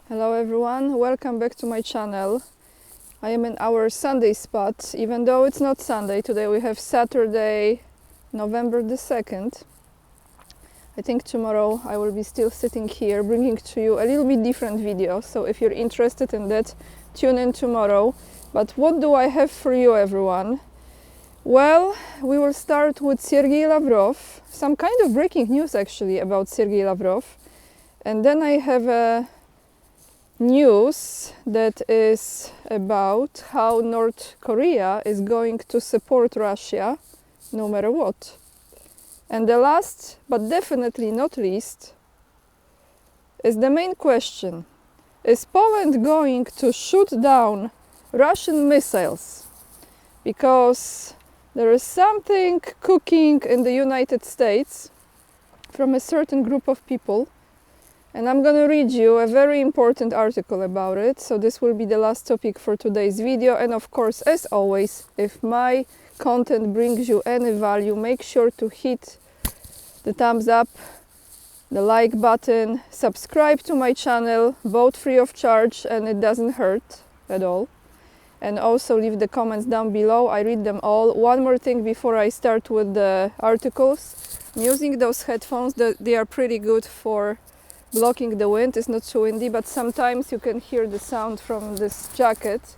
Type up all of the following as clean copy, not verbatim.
Hello everyone, welcome back to my channel. I am in our Sunday spot, even though it's not Sunday. Today we have Saturday, November the 2nd. I think tomorrow I will be still sitting here bringing to you a little bit different video. So if you're interested in that, tune in tomorrow. But what do I have for you, everyone? Well, we will start with Sergei Lavrov. Some kind of breaking news actually about Sergei Lavrov. And then I have a news that is about how North Korea is going to support Russia no matter what. And the last, but definitely not least, is the main question. Is Poland going to shoot down Russian missiles? Because there is something cooking in the United States from a certain group of people. And I'm going to read you a very important article about it. So this will be the last topic for today's video. And of course, as always, if my content brings you any value, make sure to hit the thumbs up, the like button, subscribe to my channel, both free of charge and it doesn't hurt at all. And also leave the comments down below. I read them all. One more thing before I start with the articles. I'm using those headphones. They are pretty good for blocking the wind. It's not too windy, but sometimes you can hear the sound from this jacket.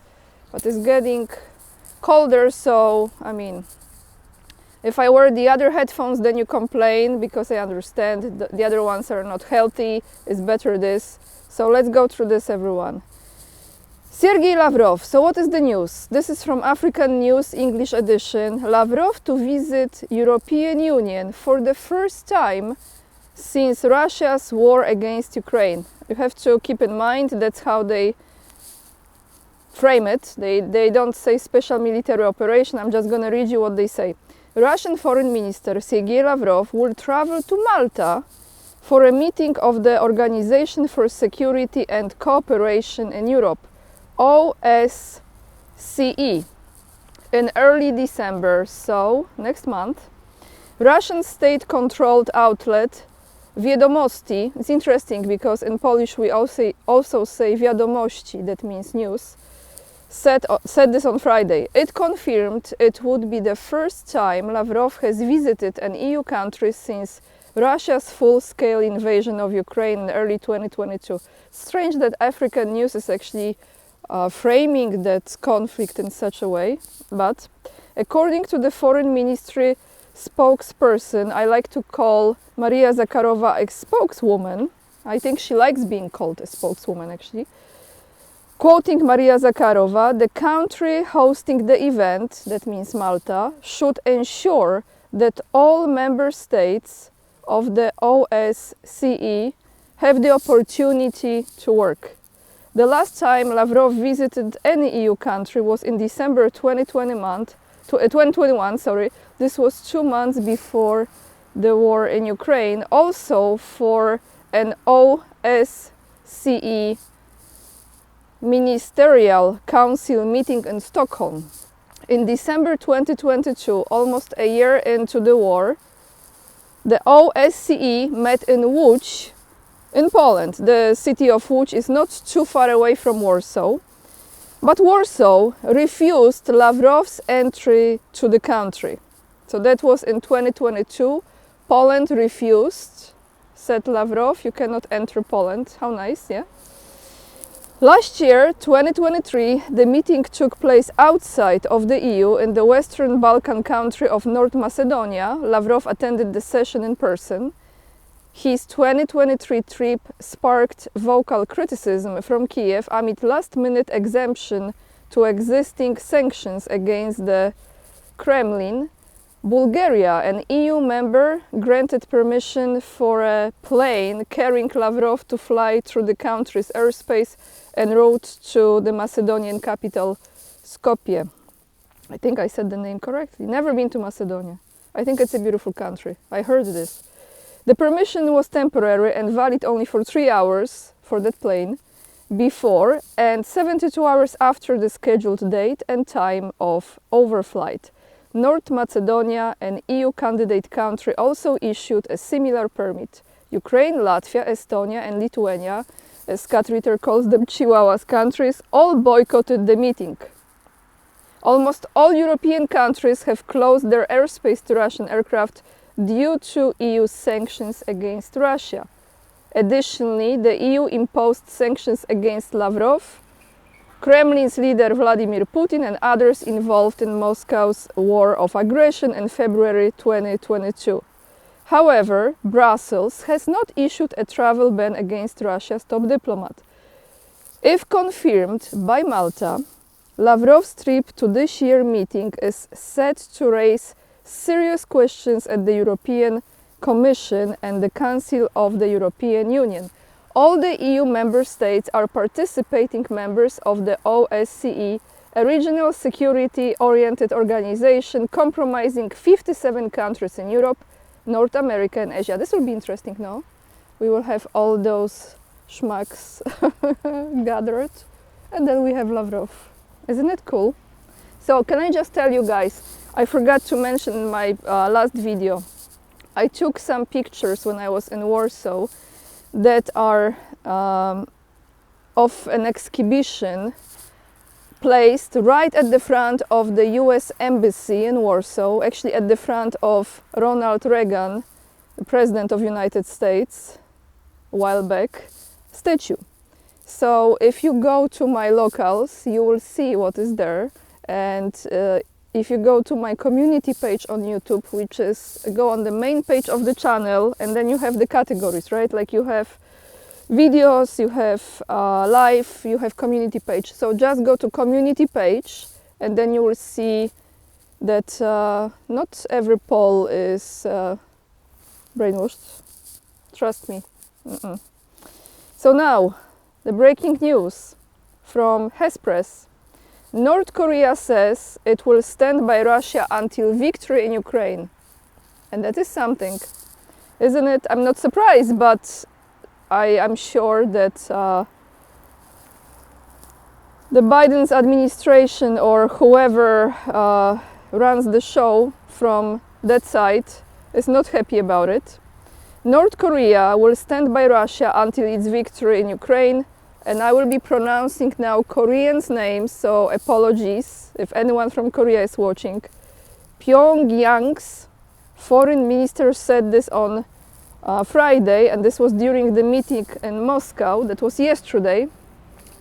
But it's getting colder, so I mean, if I wear the other headphones, then you complain, because I understand the other ones are not healthy. It's better this. So let's go through this, everyone. Sergei Lavrov. So what is the news? This is from African News English edition. Lavrov to visit European Union for the first time since Russia's war against Ukraine. You have to keep in mind that's how they frame it. They don't say special military operation. I'm just going to read you what they say. Russian Foreign Minister Sergei Lavrov will travel to Malta for a meeting of the Organization for Security and Cooperation in Europe, OSCE, in early December, so next month. Russian state-controlled outlet Wiadomości, it's interesting because in Polish we also say wiadomości, that means news, said this on Friday. It confirmed it would be the first time Lavrov has visited an EU country since Russia's full-scale invasion of Ukraine in early 2022. Strange that African News is actually framing that conflict in such a way, but according to the Foreign Ministry spokesperson, I like to call Maria Zakharova a spokeswoman. I think she likes being called a spokeswoman, actually. Quoting Maria Zakharova, the country hosting the event, that means Malta, should ensure that all member states of the OSCE have the opportunity to work. The last time Lavrov visited any EU country was in December 2021. This was 2 months before the war in Ukraine, also for an OSCE Ministerial Council meeting in Stockholm. In December 2022, almost a year into the war, the OSCE met in Łódź, in Poland. The city of Łódź is not too far away from Warsaw. But Warsaw refused Lavrov's entry to the country. So that was in 2022. Poland refused, said Lavrov, you cannot enter Poland. How nice, yeah? Last year, 2023, the meeting took place outside of the EU in the Western Balkan country of North Macedonia. Lavrov attended the session in person. His 2023 trip sparked vocal criticism from Kiev amid last-minute exemption to existing sanctions against the Kremlin. Bulgaria, an EU member, granted permission for a plane carrying Lavrov to fly through the country's airspace en route to the Macedonian capital, Skopje. I think I said the name correctly. Never been to Macedonia. I think it's a beautiful country. I heard this. The permission was temporary and valid only for 3 hours for that plane before and 72 hours after the scheduled date and time of overflight. North Macedonia, an EU candidate country, also issued a similar permit. Ukraine, Latvia, Estonia and Lithuania as Scott Ritter calls them, Chihuahuas countries, all boycotted the meeting. Almost all European countries have closed their airspace to Russian aircraft due to EU sanctions against Russia. Additionally, the EU imposed sanctions against Lavrov, Kremlin's leader Vladimir Putin, and others involved in Moscow's war of aggression in February 2022. However, Brussels has not issued a travel ban against Russia's top diplomat. If confirmed by Malta, Lavrov's trip to this year's meeting is set to raise serious questions at the European Commission and the Council of the European Union. All the EU member states are participating members of the OSCE, a regional security-oriented organization comprising 57 countries in Europe, North America and Asia. This will be interesting, no? We will have all those schmucks gathered, and then we have Lavrov. Isn't it cool? So can I just tell you guys, I forgot to mention in my last video, I took some pictures when I was in Warsaw that are of an exhibition placed right at the front of the US Embassy in Warsaw, actually at the front of Ronald Reagan, the President of the United States, a while back, statue. So if you go to my locals, you will see what is there. And if you go to my community page on YouTube, which is, go on the main page of the channel, and then you have the categories, right? Like you have videos, you have live, you have community page. So just go to community page, and then you will see that not every Pole is brainwashed. Trust me. So now, the breaking news from Hespress. North Korea says it will stand by Russia until victory in Ukraine. And that is something, isn't it? I'm not surprised, but I am sure that the Biden's administration or whoever runs the show from that side is not happy about it. North Korea will stand by Russia until its victory in Ukraine. And I will be pronouncing now Koreans' names, so apologies if anyone from Korea is watching. Pyongyang's foreign minister said this on Friday, and this was during the meeting in Moscow, that was yesterday,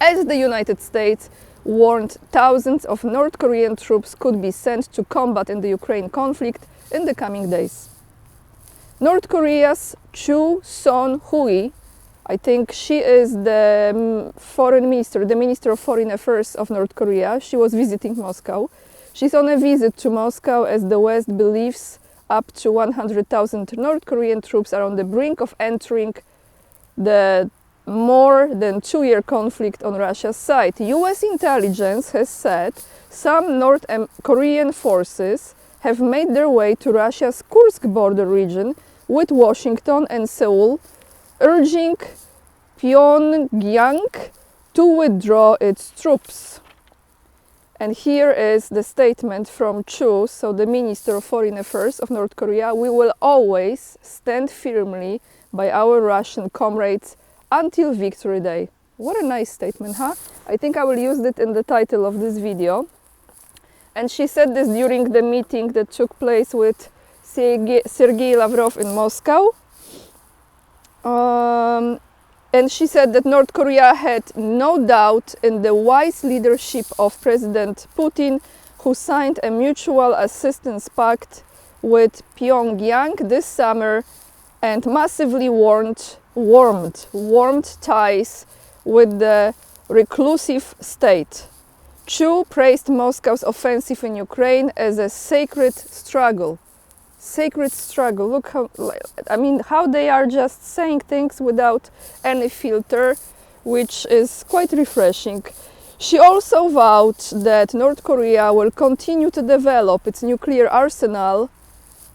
as the United States warned thousands of North Korean troops could be sent to combat in the Ukraine conflict in the coming days. North Korea's Chu Son-hui, I think she is the foreign minister, the Minister of Foreign Affairs of North Korea. She was visiting Moscow. She's on a visit to Moscow as the West believes up to 100,000 North Korean troops are on the brink of entering the more than 2-year conflict on Russia's side. US intelligence has said some North Korean forces have made their way to Russia's Kursk border region with Washington and Seoul, urging Pyongyang to withdraw its troops. And here is the statement from Chu, so the Minister of Foreign Affairs of North Korea: "We will always stand firmly by our Russian comrades until Victory Day." What a nice statement, huh? I think I will use it in the title of this video. And she said this during the meeting that took place with Sergei Lavrov in Moscow. And she said that North Korea had no doubt in the wise leadership of President Putin, who signed a mutual assistance pact with Pyongyang this summer and massively warmed ties with the reclusive state. Chu praised Moscow's offensive in Ukraine as a sacred struggle. Sacred struggle. Look how, I mean, how they are just saying things without any filter, which is quite refreshing. She also vowed that North Korea will continue to develop its nuclear arsenal,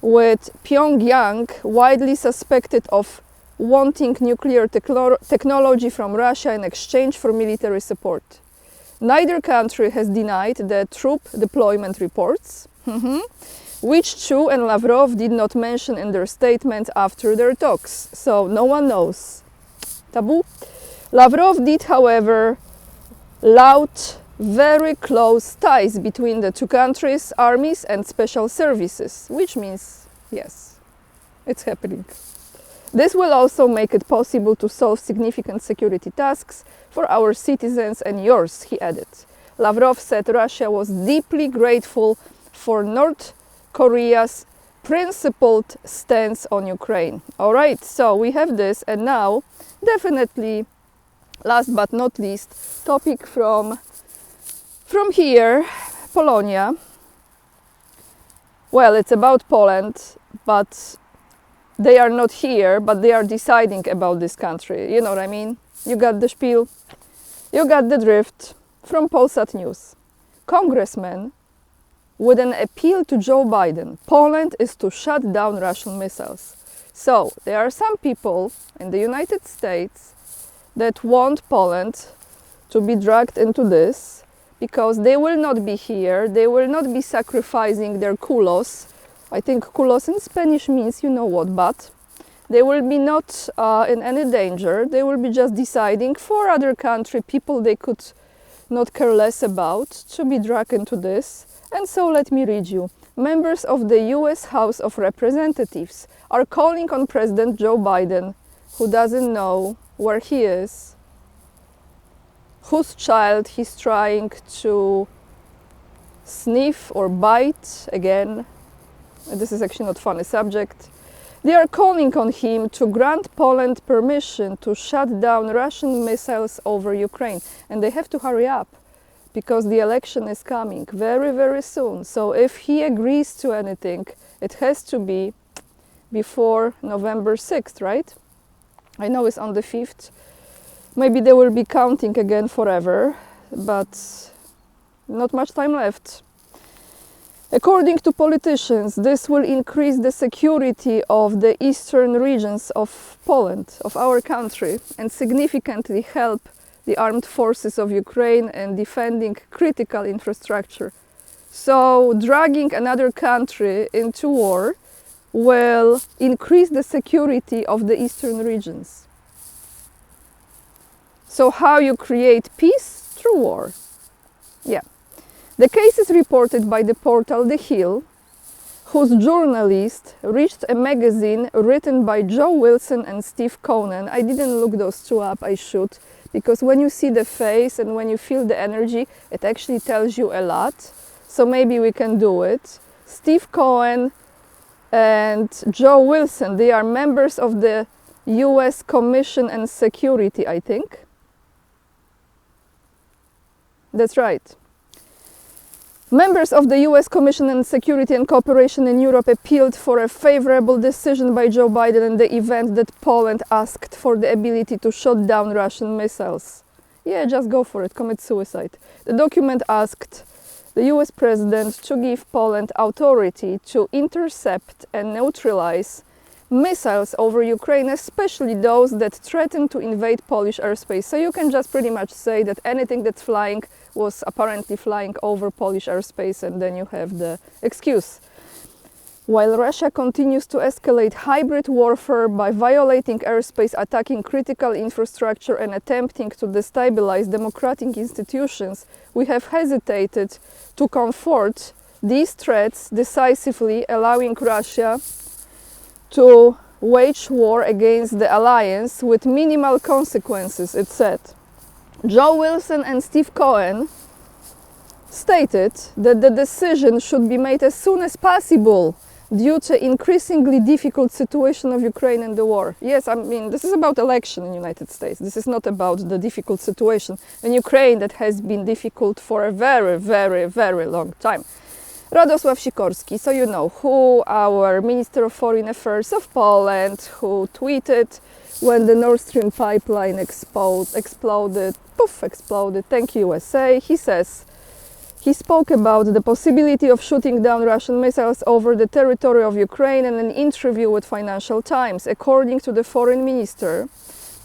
with Pyongyang widely suspected of wanting nuclear technology from Russia in exchange for military support. Neither country has denied the troop deployment reports, which Chu and Lavrov did not mention in their statements after their talks, so no one knows. Taboo. Lavrov did, however, laud very close ties between the two countries' armies and special services, which means, yes, it's happening. This will also make it possible to solve significant security tasks for our citizens and yours, he added. Lavrov said Russia was deeply grateful for North Korea's principled stance on Ukraine. All right, so we have this, and now definitely, last but not least, topic from here, Polonia. Well, it's about Poland, but they are not here, but they are deciding about this country. You know what I mean? You got the spiel, you got the drift. From Polsat News. Congressman with an appeal to Joe Biden. Poland is to shut down Russian missiles. So, there are some people in the United States that want Poland to be dragged into this because they will not be here, they will not be sacrificing their kulos. I think kulos in Spanish means you know what, but they will be not in any danger. They will be just deciding for other country, people they could not care less about, to be dragged into this. And so let me read you. Members of the US House of Representatives are calling on President Joe Biden, who doesn't know where he is, whose child he's trying to sniff or bite again. This is actually not a funny subject. They are calling on him to grant Poland permission to shut down Russian missiles over Ukraine. And they have to hurry up because the election is coming very, very soon. So if he agrees to anything, it has to be before November 6th, right? I know it's on the 5th. Maybe they will be counting again forever, but not much time left. According to politicians, this will increase the security of the eastern regions of Poland, of our country, and significantly help the armed forces of Ukraine in defending critical infrastructure. So, dragging another country into war will increase the security of the eastern regions. So, how you create peace? Through war. Yeah. The case is reported by the portal The Hill, whose journalist reached a magazine written by Joe Wilson and Steve Cohen. I didn't look those two up, I should, because when you see the face and when you feel the energy, it actually tells you a lot. So maybe we can do it. Steve Cohen and Joe Wilson, they are members of the US Commission on Security, I think. That's right. Members of the US Commission on Security and Cooperation in Europe appealed for a favorable decision by Joe Biden in the event that Poland asked for the ability to shut down Russian missiles. Yeah, just go for it, commit suicide. The document asked the US president to give Poland authority to intercept and neutralize missiles over Ukraine, especially those that threaten to invade Polish airspace. So you can just pretty much say that anything that's flying was apparently flying over Polish airspace, and then you have the excuse. While Russia continues to escalate hybrid warfare by violating airspace, attacking critical infrastructure and attempting to destabilize democratic institutions, we have hesitated to confront these threats decisively, allowing Russia to wage war against the alliance with minimal consequences, it said. Joe Wilson and Steve Cohen stated that the decision should be made as soon as possible due to increasingly difficult situation of Ukraine and the war. Yes, I mean, this is about election in the United States. This is not about the difficult situation in Ukraine that has been difficult for a very, very, very long time. Radosław Sikorski, so you know, who our Minister of Foreign Affairs of Poland, who tweeted when the Nord Stream pipeline exploded, thank you USA, he says, he spoke about the possibility of shooting down Russian missiles over the territory of Ukraine in an interview with Financial Times. According to the foreign minister,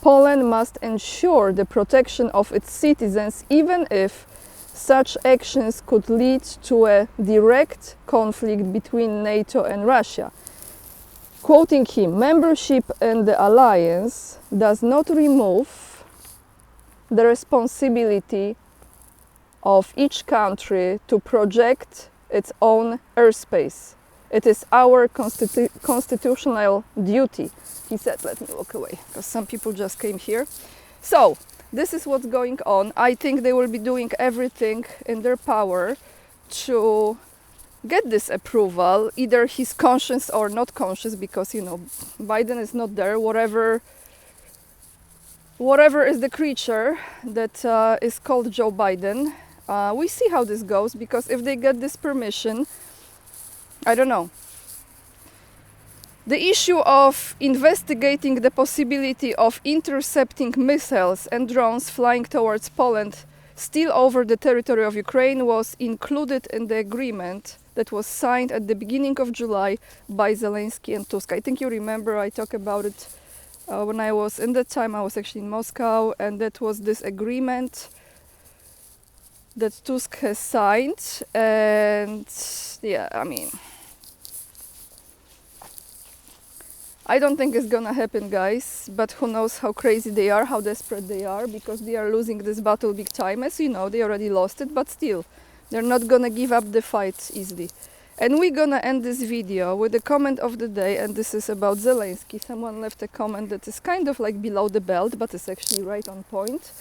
Poland must ensure the protection of its citizens even if such actions could lead to a direct conflict between NATO and Russia. Quoting him, membership in the alliance does not remove the responsibility of each country to project its own airspace. It is our constitutional duty, he said. Let me walk away, because some people just came here. So, this is what's going on. I think they will be doing everything in their power to get this approval. Either he's conscious or not conscious, because, you know, Biden is not there. Whatever is the creature that is called Joe Biden. We see how this goes, because if they get this permission, I don't know. The issue of investigating the possibility of intercepting missiles and drones flying towards Poland still over the territory of Ukraine was included in the agreement that was signed at the beginning of July by Zelensky and Tusk. I think you remember I talked about it when I was, in that time I was actually in Moscow, and that was this agreement that Tusk has signed. And yeah, I mean, I don't think it's gonna happen, guys, but who knows how crazy they are, how desperate they are, because they are losing this battle big time. As you know, they already lost it, but still, they're not gonna give up the fight easily. And we're gonna end this video with the comment of the day, and this is about Zelensky. Someone left a comment that is kind of like below the belt, but it's actually right on point.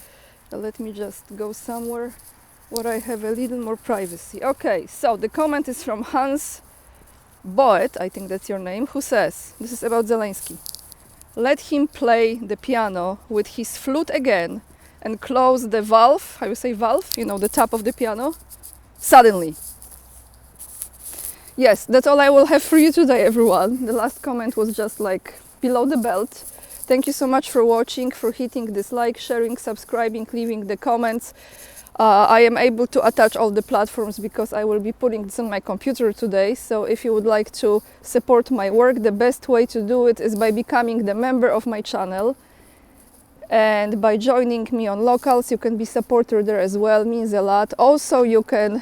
Let me just go somewhere where I have a little more privacy. Okay, so the comment is from Hans Boet, I think that's your name, who says, this is about Zelensky: let him play the piano with his flute again and close the valve, how you say valve, you know, the top of the piano, suddenly. Yes, that's all I will have for you today, everyone. The last comment was just like below the belt. Thank you so much for watching, for hitting this like, sharing, subscribing, leaving the comments. I am able to attach all the platforms because I will be putting this on my computer today. So if you would like to support my work, the best way to do it is by becoming the member of my channel. And by joining me on Locals, you can be supporter there as well, means a lot. Also, you can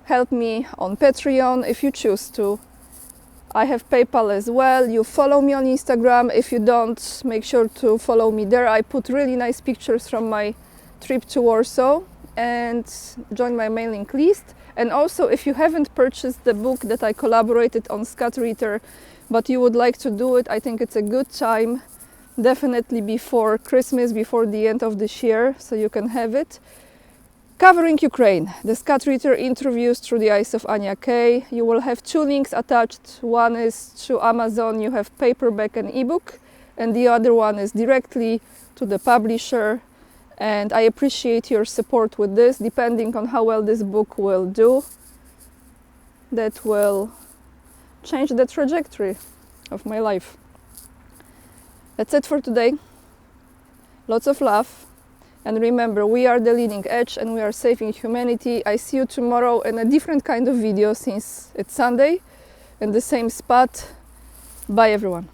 help me on Patreon if you choose to. I have PayPal as well. You follow me on Instagram. If you don't, make sure to follow me there. I put really nice pictures from my trip to Warsaw, and join my mailing list. And also, if you haven't purchased the book that I collaborated on Scott Ritter, but you would like to do it, I think it's a good time, definitely before Christmas, before the end of this year, so you can have it. Covering Ukraine, the Scott Ritter interviews through the eyes of Anya Kay. You will have two links attached. One is to Amazon, you have paperback and ebook, and the other one is directly to the publisher. And I appreciate your support with this. Depending on how well this book will do, that will change the trajectory of my life. That's it for today. Lots of love. And remember, we are the leading edge and we are saving humanity. I see you tomorrow in a different kind of video, since it's Sunday in the same spot. Bye, everyone.